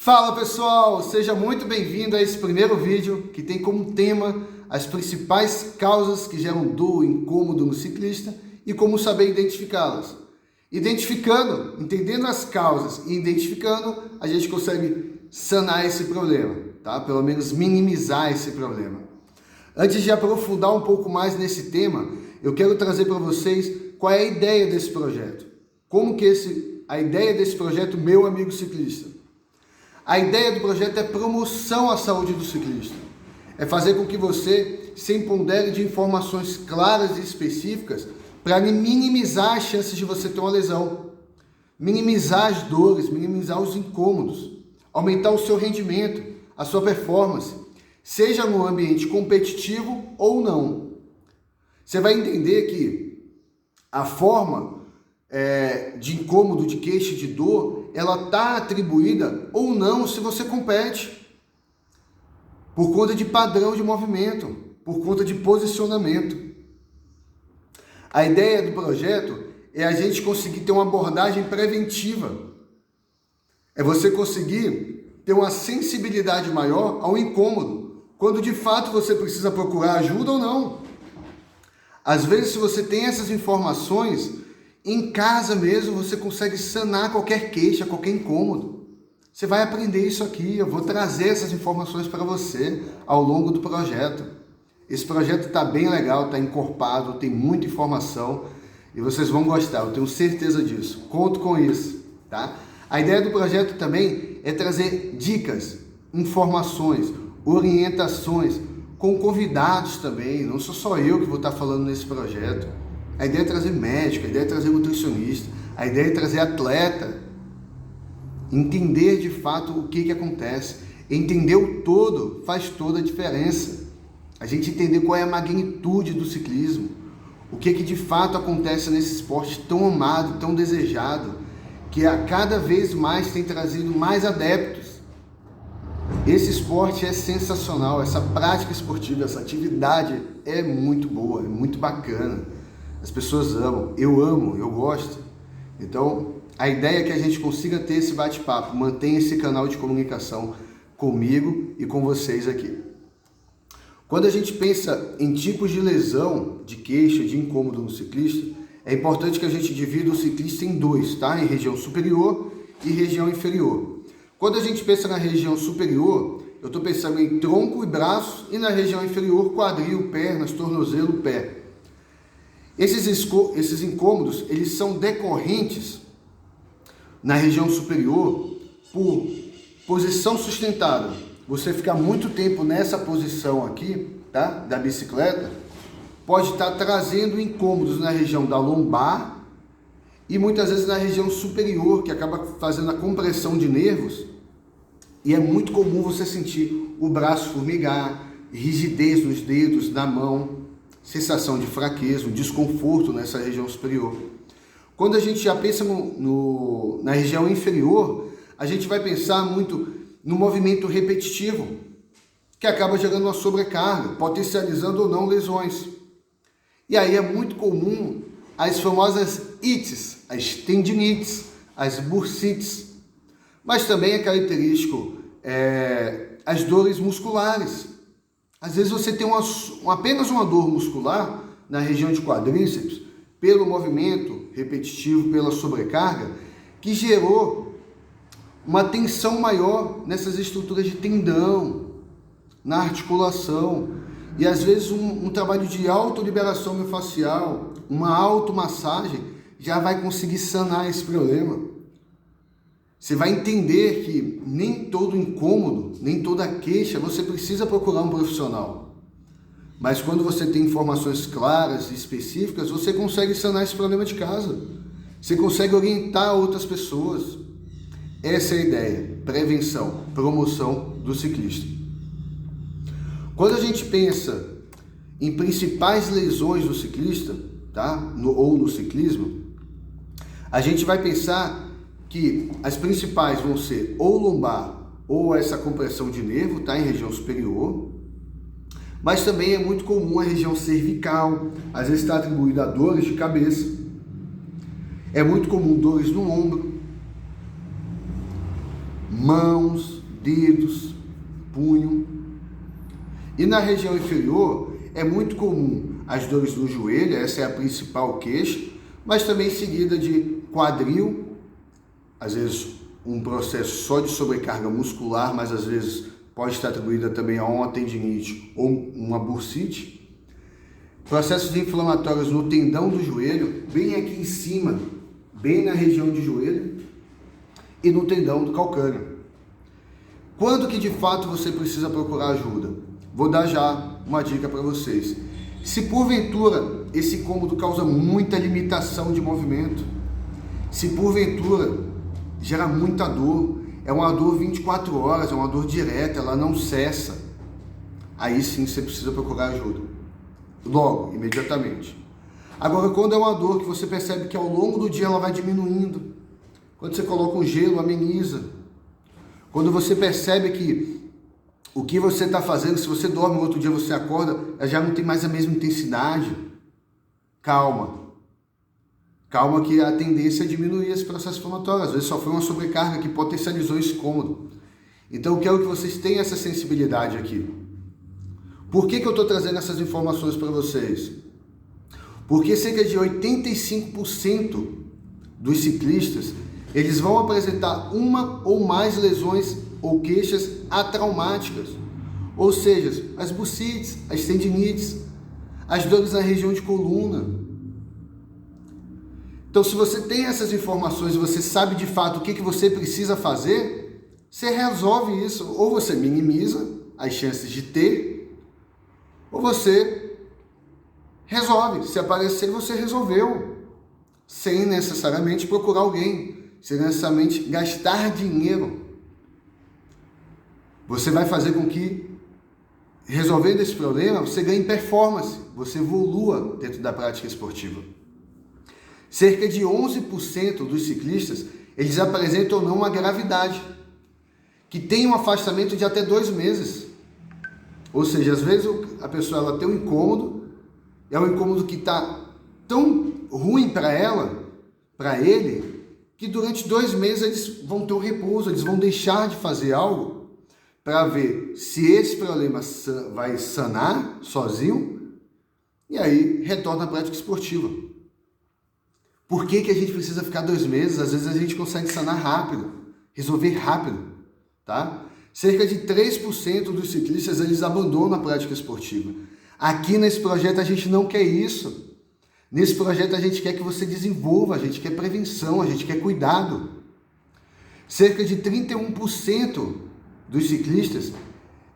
Fala pessoal, seja muito bem-vindo a esse primeiro vídeo que tem como tema as principais causas que geram dor, incômodo no ciclista e como saber identificá-las. Identificando, entendendo as causas e identificando, a gente consegue sanar esse problema, tá? Pelo menos minimizar esse problema. Antes de aprofundar um pouco mais nesse tema, eu quero trazer para vocês qual é a ideia desse projeto. Como que a ideia desse projeto, meu amigo ciclista? A ideia do projeto é promoção à saúde do ciclista. É fazer com que você se empodere de informações claras e específicas para minimizar as chances de você ter uma lesão, minimizar as dores, minimizar os incômodos, aumentar o seu rendimento, a sua performance, seja no ambiente competitivo ou não. Você vai entender que a forma de incômodo, de queixa, de dor, ela está atribuída ou não se você compete, por conta de padrão de movimento, por conta de posicionamento. A ideia do projeto é a gente conseguir ter uma abordagem preventiva, é você conseguir ter uma sensibilidade maior ao incômodo, quando de fato você precisa procurar ajuda ou não. Às vezes, se você tem essas informações, em casa mesmo você consegue sanar qualquer queixa, qualquer incômodo. Você vai aprender isso aqui, eu vou trazer essas informações para você ao longo do projeto. Esse projeto está bem legal, está encorpado, tem muita informação e vocês vão gostar, eu tenho certeza disso. Conto com isso, tá? A ideia do projeto também é trazer dicas, informações, orientações, com convidados também, não sou só eu que vou estar falando nesse projeto. A ideia é trazer médico, a ideia é trazer nutricionista, a ideia é trazer atleta, entender de fato o que acontece. Entender o todo faz toda a diferença. A gente entender qual é a magnitude do ciclismo, o que de fato acontece nesse esporte tão amado, tão desejado, que a cada vez mais tem trazido mais adeptos. Esse esporte é sensacional, essa prática esportiva, essa atividade é muito boa, é muito bacana. As pessoas amam, eu gosto. Então, a ideia é que a gente consiga ter esse bate-papo, mantenha esse canal de comunicação comigo e com vocês aqui. Quando a gente pensa em tipos de lesão, de queixa, de incômodo no ciclista, é importante que a gente divida o ciclista em dois, tá? Em região superior e região inferior. Quando a gente pensa na região superior, eu estou pensando em tronco e braço, e na região inferior, quadril, pernas, tornozelo, pé. Esses incômodos, eles são decorrentes na região superior por posição sustentada. Você ficar muito tempo nessa posição aqui, tá, da bicicleta, pode estar trazendo incômodos na região da lombar e muitas vezes na região superior, que acaba fazendo a compressão de nervos, e é muito comum você sentir o braço formigar, rigidez nos dedos, na mão, sensação de fraqueza, um desconforto nessa região superior. Quando a gente já pensa na região inferior, a gente vai pensar muito no movimento repetitivo, que acaba gerando uma sobrecarga, potencializando ou não lesões. E aí é muito comum as famosas ites, as tendinites, as bursites, mas também é característico as dores musculares. Às vezes você tem apenas uma dor muscular na região de quadríceps, pelo movimento repetitivo, pela sobrecarga, que gerou uma tensão maior nessas estruturas de tendão, na articulação, e às vezes um trabalho de autoliberação miofascial, uma automassagem, já vai conseguir sanar esse problema. Você vai entender que nem todo incômodo, nem toda queixa, você precisa procurar um profissional. Mas quando você tem informações claras e específicas, você consegue sanar esse problema de casa. Você consegue orientar outras pessoas. Essa é a ideia, prevenção, promoção do ciclista. Quando a gente pensa em principais lesões do ciclista, tá? Ou no ciclismo, a gente vai pensar que as principais vão ser ou lombar ou essa compressão de nervo, tá, em região superior, mas também é muito comum a região cervical, às vezes está atribuída a dores de cabeça, é muito comum dores no ombro, mãos, dedos, punho. E na região inferior é muito comum as dores no joelho, essa é a principal queixa, mas também seguida de quadril, às vezes um processo só de sobrecarga muscular, mas às vezes pode estar atribuída também a uma tendinite ou uma bursite. Processos inflamatórios no tendão do joelho, bem aqui em cima, bem na região de joelho e no tendão do calcâneo. Quando que de fato você precisa procurar ajuda? Vou dar já uma dica para vocês. Se porventura esse incômodo causa muita limitação de movimento, se porventura gera muita dor, é uma dor 24 horas, é uma dor direta, ela não cessa, aí sim você precisa procurar ajuda. Logo, imediatamente. Agora, quando é uma dor que você percebe que ao longo do dia ela vai diminuindo, quando você coloca um gelo, ameniza. Quando você percebe que o que você está fazendo, se você dorme, no outro dia você acorda, já não tem mais a mesma intensidade, calma. Calma que a tendência é diminuir esse processo inflamatório. Às vezes só foi uma sobrecarga que potencializou esse incômodo. Então eu quero que vocês tenham essa sensibilidade aqui. Por que eu estou trazendo essas informações para vocês? Porque cerca de 85% dos ciclistas, eles vão apresentar uma ou mais lesões ou queixas atraumáticas. Ou seja, as bursites, as tendinites, as dores na região de coluna. Então, se você tem essas informações e você sabe de fato o que você precisa fazer, você resolve isso. Ou você minimiza as chances de ter, ou você resolve. Se aparecer, você resolveu. Sem necessariamente procurar alguém. Sem necessariamente gastar dinheiro. Você vai fazer com que, resolvendo esse problema, você ganhe performance. Você evolua dentro da prática esportiva. Cerca de 11% dos ciclistas, eles apresentam não uma gravidade, que tem um afastamento de até 2 meses. Ou seja, às vezes a pessoa ela tem um incômodo, é um incômodo que está tão ruim para ela, para ele, que durante 2 meses eles vão ter um repouso, eles vão deixar de fazer algo para ver se esse problema vai sanar sozinho e aí retorna à prática esportiva. Por que a gente precisa ficar 2 meses? Às vezes a gente consegue sanar rápido, resolver rápido, tá? Cerca de 3% dos ciclistas, eles abandonam a prática esportiva. Aqui nesse projeto a gente não quer isso. Nesse projeto a gente quer que você desenvolva, a gente quer prevenção, a gente quer cuidado. Cerca de 31% dos ciclistas,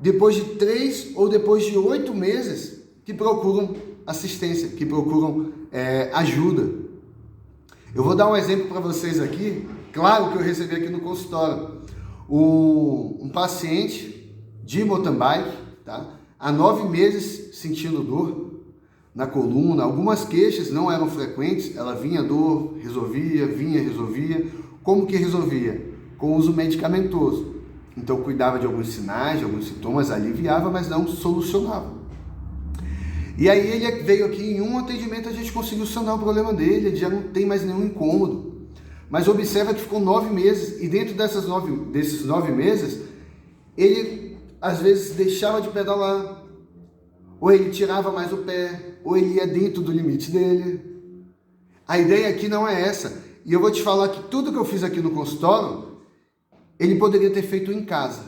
depois de 3 ou depois de 8 meses, que procuram assistência, que procuram ajuda. Eu vou dar um exemplo para vocês aqui, claro que eu recebi aqui no consultório. Um paciente de mountain bike, tá? Há 9 meses sentindo dor na coluna, algumas queixas não eram frequentes, ela vinha dor, resolvia, vinha, resolvia. Como que resolvia? Com uso medicamentoso. Então cuidava de alguns sinais, de alguns sintomas, aliviava, mas não solucionava. E aí ele veio aqui em um atendimento, a gente conseguiu sanar o problema dele, ele já não tem mais nenhum incômodo. Mas observa que ficou 9 meses, e dentro desses 9 meses, ele às vezes deixava de pedalar, ou ele tirava mais o pé, ou ele ia dentro do limite dele. A ideia aqui não é essa. E eu vou te falar que tudo que eu fiz aqui no consultório, ele poderia ter feito em casa,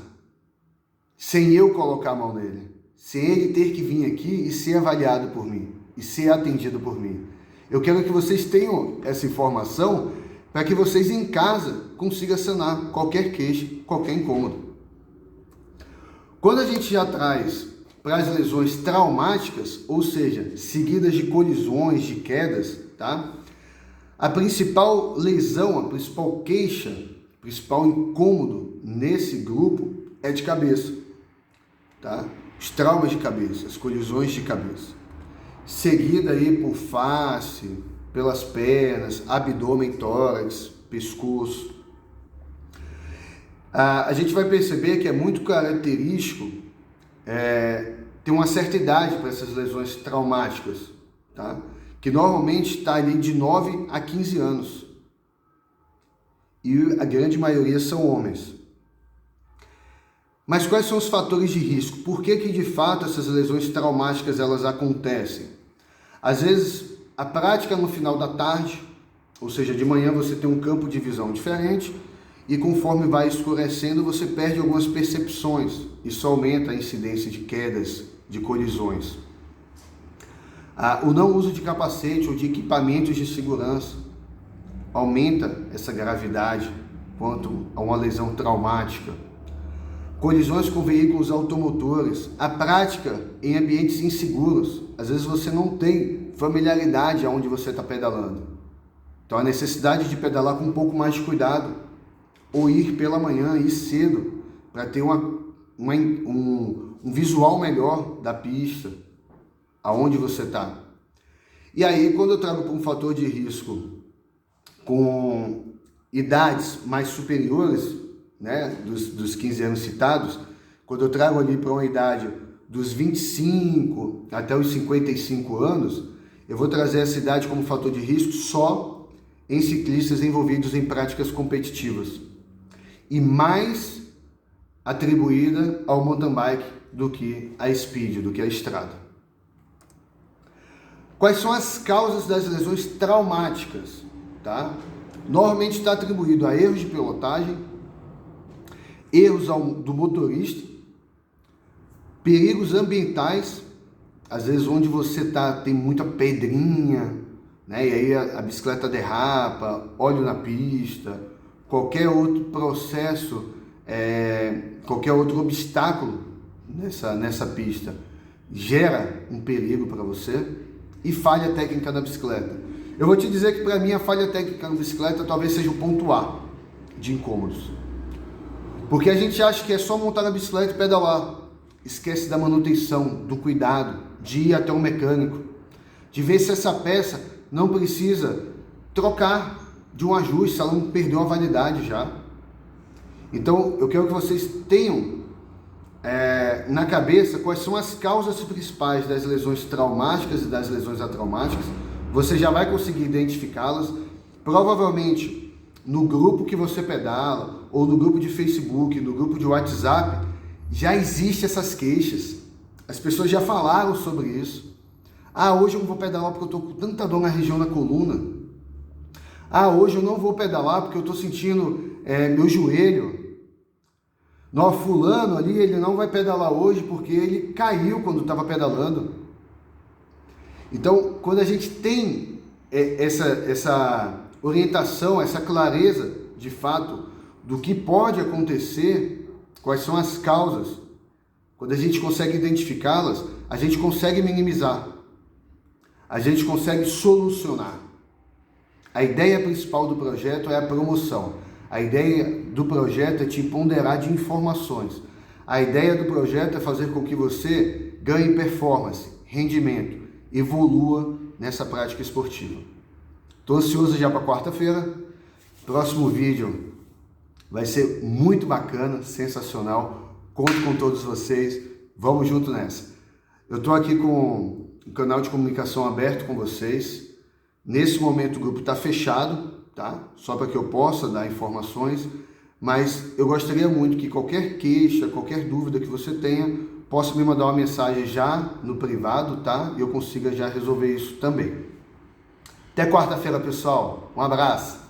sem eu colocar a mão nele, sem ele ter que vir aqui e ser avaliado por mim, e ser atendido por mim. Eu quero que vocês tenham essa informação para que vocês em casa consigam sanar qualquer queixa, qualquer incômodo. Quando a gente já traz para as lesões traumáticas, ou seja, seguidas de colisões, de quedas, tá? A principal lesão, a principal queixa, o principal incômodo nesse grupo é de cabeça, tá? Os traumas de cabeça, as colisões de cabeça. Seguida aí por face, pelas pernas, abdômen, tórax, pescoço. A gente vai perceber que é muito característico ter uma certa idade para essas lesões traumáticas, tá? Que normalmente está ali de 9 a 15 anos. E a grande maioria são homens. Mas quais são os fatores de risco? Por que de fato essas lesões traumáticas elas acontecem? Às vezes, a prática no final da tarde, ou seja, de manhã você tem um campo de visão diferente e conforme vai escurecendo você perde algumas percepções. Isso aumenta a incidência de quedas, de colisões. O não uso de capacete ou de equipamentos de segurança aumenta essa gravidade quanto a uma lesão traumática. Colisões com veículos automotores, a prática em ambientes inseguros. Às vezes você não tem familiaridade aonde você está pedalando. Então a necessidade de pedalar com um pouco mais de cuidado, ou ir pela manhã, ir cedo, para ter um visual melhor da pista, aonde você está. E aí, quando eu trago para um fator de risco com idades mais superiores, né, dos 15 anos citados, quando eu trago ali para uma idade dos 25 até os 55 anos, eu vou trazer essa idade como fator de risco só em ciclistas envolvidos em práticas competitivas e mais atribuída ao mountain bike do que a speed, do que a estrada. Quais são as causas das lesões traumáticas? Tá? Normalmente está atribuído a erros de pilotagem, erros do motorista, perigos ambientais, às vezes onde você tem muita pedrinha, né? E aí a bicicleta derrapa, óleo na pista, qualquer outro processo, qualquer outro obstáculo nessa pista gera um perigo para você, e falha técnica da bicicleta. Eu vou te dizer que para mim a falha técnica na bicicleta talvez seja o ponto A de incômodos. Porque a gente acha que é só montar na bicicleta e pedalar. Esquece da manutenção, do cuidado, de ir até um mecânico, de ver se essa peça não precisa trocar de um ajuste, se ela não perdeu a validade já. Então, eu quero que vocês tenham na cabeça quais são as causas principais das lesões traumáticas e das lesões atraumáticas. Você já vai conseguir identificá-las. Provavelmente, no grupo que você pedala, ou no grupo de Facebook, no grupo de WhatsApp, já existem essas queixas. As pessoas já falaram sobre isso. Hoje eu não vou pedalar porque eu estou com tanta dor na região da coluna. Hoje eu não vou pedalar porque eu estou sentindo meu joelho. Fulano ali, ele não vai pedalar hoje porque ele caiu quando estava pedalando. Então, quando a gente tem essa orientação, essa clareza, de fato, do que pode acontecer, quais são as causas, quando a gente consegue identificá-las, a gente consegue minimizar, a gente consegue solucionar. A ideia principal do projeto é a promoção. A ideia do projeto é te empoderar de informações. A ideia do projeto é fazer com que você ganhe performance, rendimento, evolua nessa prática esportiva. Estou ansioso já para quarta-feira. Próximo vídeo vai ser muito bacana, sensacional. Conto com todos vocês. Vamos junto nessa. Eu estou aqui com o canal de comunicação aberto com vocês. Nesse momento o grupo está fechado, tá? Só para que eu possa dar informações, mas eu gostaria muito que qualquer queixa, qualquer dúvida que você tenha, possa me mandar uma mensagem já no privado, tá? E eu consiga já resolver isso também. Até quarta-feira, pessoal. Um abraço.